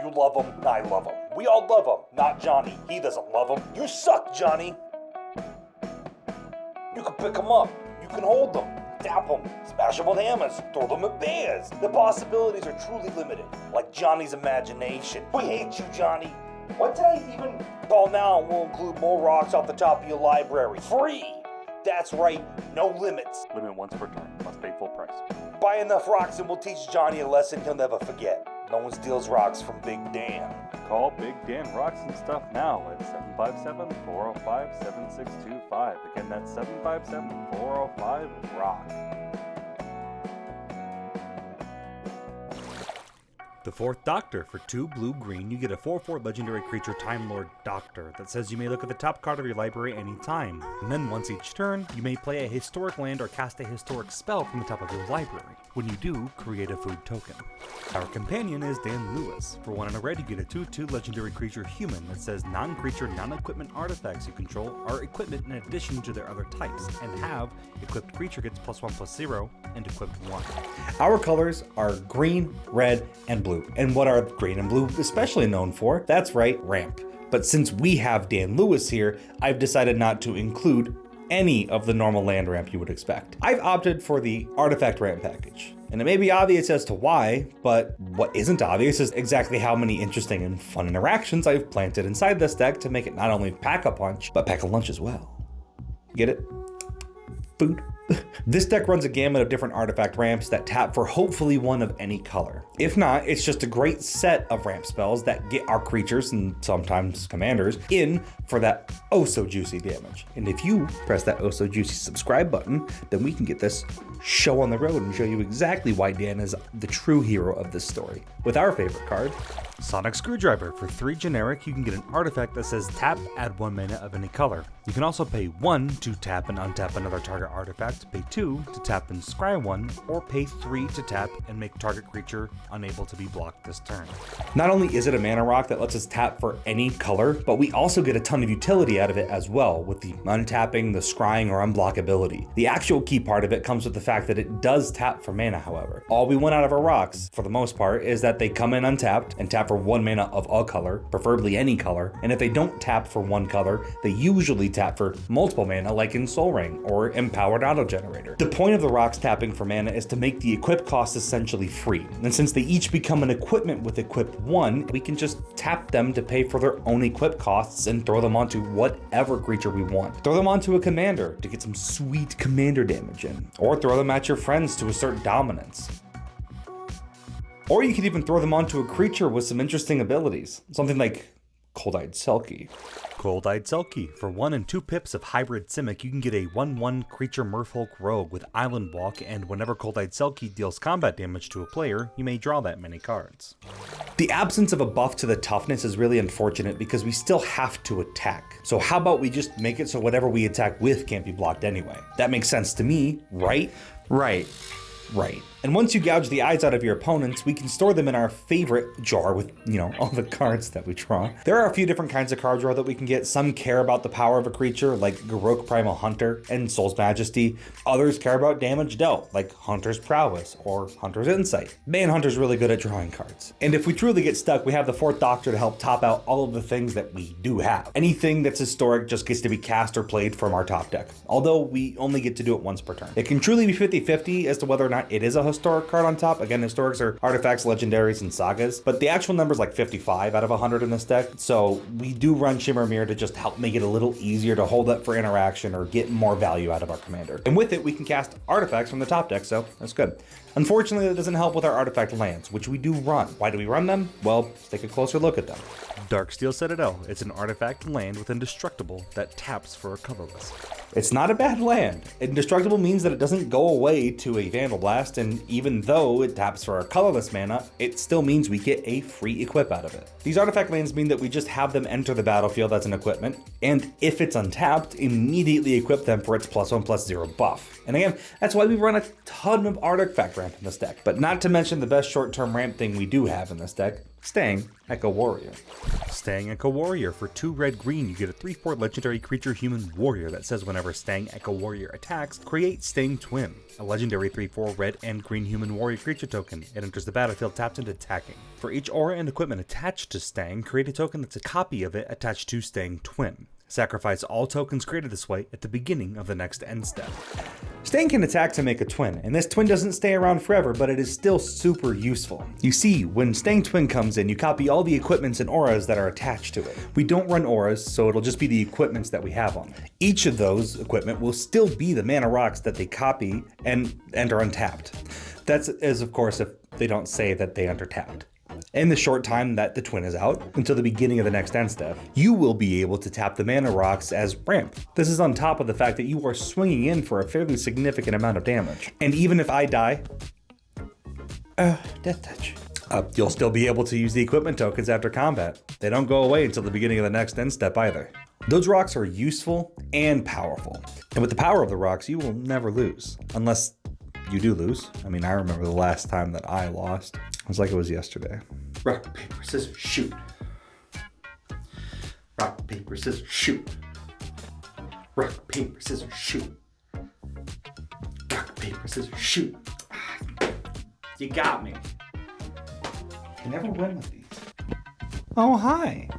You love him, I love him. We all love him, not Johnny. He doesn't love him. You suck, Johnny. You can pick him up. You can hold them, tap them, smash them with hammers, throw them at bears. The possibilities are truly limited, like Johnny's imagination. We hate you, Johnny. What did I even call now? And we'll include more rocks off the top of your library. Free! That's right, no limits. Limit once per turn, must pay full price. Buy enough rocks and we'll teach Johnny a lesson he'll never forget. No one steals rocks from Big Dan. Call Big Dan Rocks and Stuff now at 757-405-7625. Again, that's 757-405-ROCK. The Fourth Doctor. For 2 blue-green, you get a 4/4 legendary creature Time Lord Doctor that says you may look at the top card of your library anytime. And then once each turn, you may play a historic land or cast a historic spell from the top of your library. When you do, create a food token. Our companion is Dan Lewis. For 1 and a red, you get a 2/2 legendary creature Human that says non-creature, non-equipment artifacts you control are equipment in addition to their other types, and have equipped creature gets +1/+0 and equipped 1. Our colors are green, red, and blue. And what are green and blue especially known for? That's right, ramp. But since we have Dan Lewis here, I've decided not to include any of the normal land ramp you would expect. I've opted for the artifact ramp package. And it may be obvious as to why, but what isn't obvious is exactly how many interesting and fun interactions I've planted inside this deck to make it not only pack a punch, but pack a lunch as well. Get it? Food. This deck runs a gamut of different artifact ramps that tap for hopefully one of any color. If not, it's just a great set of ramp spells that get our creatures, and sometimes commanders, in for that oh so juicy damage. And if you press that oh so juicy subscribe button, then we can get this show on the road and show you exactly why Dan is the true hero of this story. With our favorite card, Sonic Screwdriver. For 3 generic, you can get an artifact that says tap, add 1 mana of any color. You can also pay 1 to tap and untap another target artifact, pay 2 to tap and scry 1, or pay 3 to tap and make target creature unable to be blocked this turn. Not only is it a mana rock that lets us tap for any color, but we also get a ton of utility out of it as well, with the untapping, the scrying, or unblockability. The actual key part of it comes with the fact that it does tap for mana, however. All we want out of our rocks, for the most part, is that they come in untapped and tap for 1 mana of a color, preferably any color, and if they don't tap for 1 color, they usually tap for multiple mana, like in Soul Ring or Empowered Auto Generator. The point of the rocks tapping for mana is to make the equip cost essentially free, and since they each become an equipment with equip 1, we can just tap them to pay for their own equip costs and throw them onto whatever creature we want. Throw them onto a commander to get some sweet commander damage in, or throw them at your friends to assert dominance. Or you could even throw them onto a creature with some interesting abilities. Something like Cold-Eyed Selkie. Cold-Eyed Selkie. For 1 and 2 pips of Hybrid Simic, you can get a 1/1 creature Merfolk Rogue with Island Walk, and whenever Cold-Eyed Selkie deals combat damage to a player, you may draw that many cards. The absence of a buff to the toughness is really unfortunate because we still have to attack. So how about we just make it so whatever we attack with can't be blocked anyway? That makes sense to me, right? Right. And once you gouge the eyes out of your opponents, we can store them in our favorite jar with, all the cards that we draw. There are a few different kinds of card draw that we can get. Some care about the power of a creature, like Garok Primal Hunter and Soul's Majesty. Others care about damage dealt, like Hunter's Prowess or Hunter's Insight. Manhunter's really good at drawing cards. And if we truly get stuck, we have the Fourth Doctor to help top out all of the things that we do have. Anything that's historic just gets to be cast or played from our top deck, although we only get to do it once per turn. It can truly be 50-50 as to whether or not it is a historic card on top. Again, historics are artifacts, legendaries, and sagas, but the actual number is like 55 out of 100 in this deck, so we do run Shimmer Mirror to just help make it a little easier to hold up for interaction or get more value out of our commander. And with it, we can cast artifacts from the top deck, so that's good. Unfortunately, that doesn't help with our artifact lands, which we do run. Why do we run them? Well, let's take a closer look at them. Darksteel Citadel. It's an artifact land with Indestructible that taps for a colorless. It's not a bad land. Indestructible means that it doesn't go away to a Vandal Blast, and even though it taps for a colorless mana, it still means we get a free equip out of it. These artifact lands mean that we just have them enter the battlefield as an equipment, and if it's untapped, immediately equip them for its +1/+0 buff. And again, that's why we run a ton of artifact ramp in this deck. But not to mention the best short-term ramp thing we do have in this deck, Stang, Echo Warrior. Stang Echo Warrior. For 2 red-green, you get a 3/4 legendary creature human warrior that says whenever Stang Echo Warrior attacks, create Stang Twin, a legendary 3/4 red and green human warrior creature token. It enters the battlefield tapped and attacking. For each aura and equipment attached to Stang, create a token that's a copy of it attached to Stang Twin. Sacrifice all tokens created this way at the beginning of the next end step. Stang can attack to make a twin, and this twin doesn't stay around forever, but it is still super useful. You see, when Stang Twin comes in, you copy all the equipments and auras that are attached to it. We don't run auras, so it'll just be the equipments that we have on it. Each of those equipment will still be the mana rocks that they copy and enter untapped. That's as of course if they don't say that they enter tapped. In the short time that the twin is out, until the beginning of the next end step, you will be able to tap the mana rocks as ramp. This is on top of the fact that you are swinging in for a fairly significant amount of damage. And even if I die, death touch. You'll still be able to use the equipment tokens after combat. They don't go away until the beginning of the next end step either. Those rocks are useful and powerful. And with the power of the rocks, you will never lose. Unless you do lose. I mean, I remember the last time that I lost. It was like it was yesterday. Rock, paper, scissors, shoot. Rock, paper, scissors, shoot. Rock, paper, scissors, shoot. Rock, paper, scissors, shoot. You got me. You never win with these. Oh, hi.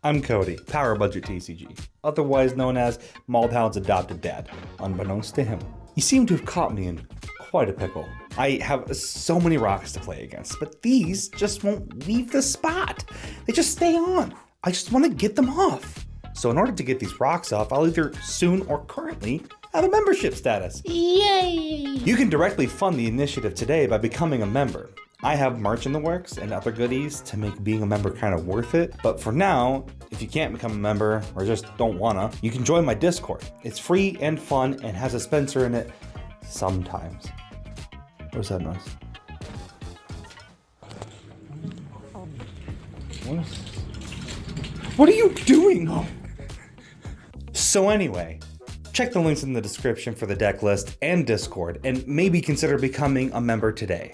I'm Cody, Power Budget TCG, otherwise known as Maldhound's adopted dad, unbeknownst to him. You seem to have caught me in quite a pickle. I have so many rocks to play against, but these just won't leave the spot. They just stay on. I just want to get them off. So in order to get these rocks off, I'll either soon or currently have a membership status. Yay! You can directly fund the initiative today by becoming a member. I have merch in the works and other goodies to make being a member kind of worth it. But for now, if you can't become a member or just don't wanna, you can join my Discord. It's free and fun and has a Spencer in it sometimes. What was that noise? What are you doing? So anyway, check the links in the description for the deck list and Discord, and maybe consider becoming a member today.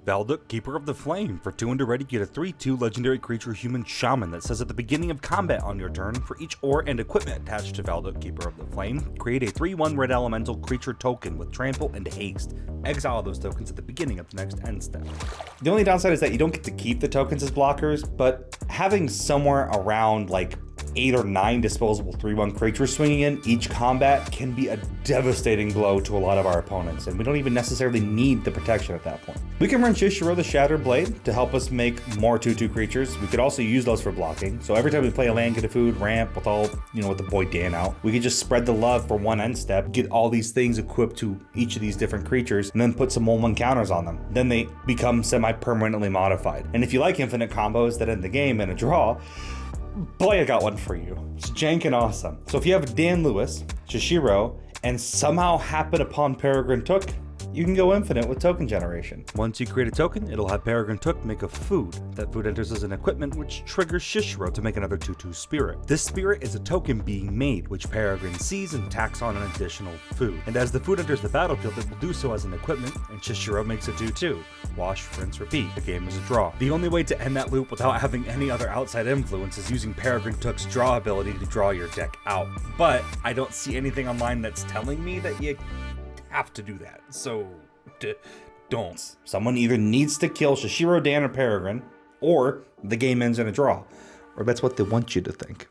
Valduk, Keeper of the Flame. For 2 and a red, you get a 3/2 legendary creature human shaman that says at the beginning of combat on your turn, for each ore and equipment attached to Valduk, Keeper of the Flame, create a 3/1 red elemental creature token with trample and haste. Exile those tokens at the beginning of the next end step. The only downside is that you don't get to keep the tokens as blockers, but having somewhere around like 8 or 9 disposable 3/1 creatures swinging in each combat can be a devastating blow to a lot of our opponents, and we don't even necessarily need the protection at that point. We can run Shishiro the Shattered Blade to help us make more 2/2 creatures. We could also use those for blocking, so every time we play a land, get a food, ramp with all, with the boy Dan out, we could just spread the love for one end step, get all these things equipped to each of these different creatures, and then put some 1/1 counters on them. Then they become semi-permanently modified. And if you like infinite combos that end the game in a draw, boy, I got one for you. It's jank and awesome. So if you have Dan Lewis, Shishiro, and somehow happen upon Peregrine Took, you can go infinite with token generation. Once you create a token, it'll have Peregrine Took make a food. That food enters as an equipment, which triggers Shishiro to make another 2/2 spirit. This spirit is a token being made, which Peregrine sees and tacks on an additional food. And as the food enters the battlefield, it will do so as an equipment, and Shishiro makes a 2/2. Wash, rinse, repeat. The game is a draw. The only way to end that loop without having any other outside influence is using Peregrine Took's draw ability to draw your deck out. But I don't see anything online that's telling me that you have to do that, so don't. Someone either needs to kill Shishiro, Dan, or Peregrine, or the game ends in a draw, or that's what they want you to think.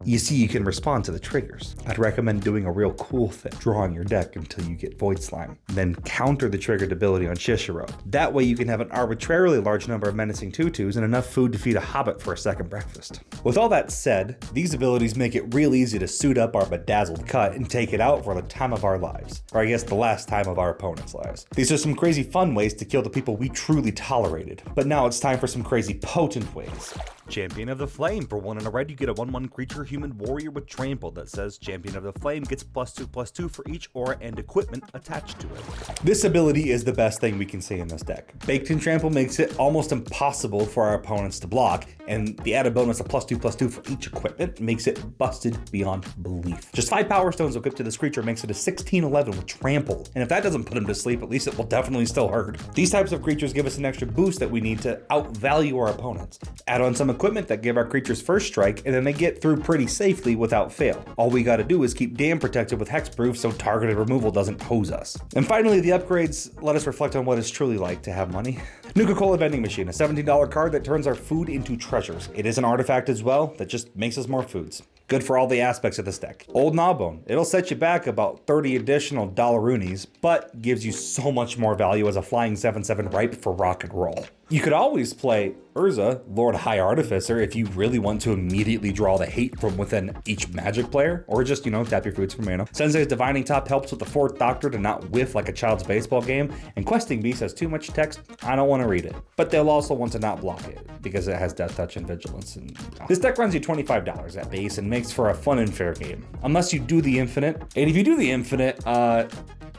You see, you can respond to the triggers. I'd recommend doing a real cool thing, drawing your deck until you get Void Slime, then counter the triggered ability on Shishiro. That way you can have an arbitrarily large number of menacing 2/2s and enough food to feed a hobbit for a second breakfast. With all that said, these abilities make it real easy to suit up our bedazzled cut and take it out for the time of our lives, or I guess the last time of our opponents' lives. These are some crazy fun ways to kill the people we truly tolerated, but now it's time for some crazy potent ways. Champion of the Flame. For 1 and a red, you get a 1/1 creature human warrior with trample that says Champion of the Flame gets +2/+2 for each aura and equipment attached to it. This ability is the best thing we can see in this deck. Baked in Trample makes it almost impossible for our opponents to block, and the added bonus of +2/+2 for each equipment makes it busted beyond belief. Just 5 Power Stones equipped to this creature makes it a 16/11 with trample, and if that doesn't put him to sleep, at least it will definitely still hurt. These types of creatures give us an extra boost that we need to outvalue our opponents. Add on some equipment that give our creatures first strike, and then they get through pretty safely without fail. All we gotta do is keep Dam protected with hexproof so targeted removal doesn't pose us. And finally, the upgrades let us reflect on what it's truly like to have money. Nuka-Cola Vending Machine, a $17 card that turns our food into treasures. It is an artifact as well that just makes us more foods. Good for all the aspects of this deck. Old Gnawbone, it'll set you back about 30 additional dollaroonies, but gives you so much more value as a flying 7/7 ripe for rock and roll. You could always play Urza, Lord High Artificer, if you really want to immediately draw the hate from within each Magic player, or just, tap your foods for mana. Sensei's Divining Top helps with the 4th Doctor to not whiff like a child's baseball game, and Questing Beast has too much text, I don't want to read it. But they'll also want to not block it, because it has Death Touch and Vigilance. And this deck runs you $25 at base and makes for a fun and fair game. Unless you do the Infinite, and if you do the Infinite,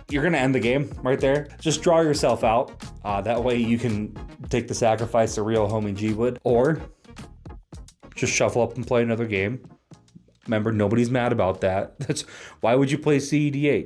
you're gonna end the game right there. Just draw yourself out. That way you can take the sacrifice a real homie G would, or just shuffle up and play another game. Remember, nobody's mad about that. Why would you play CEDH?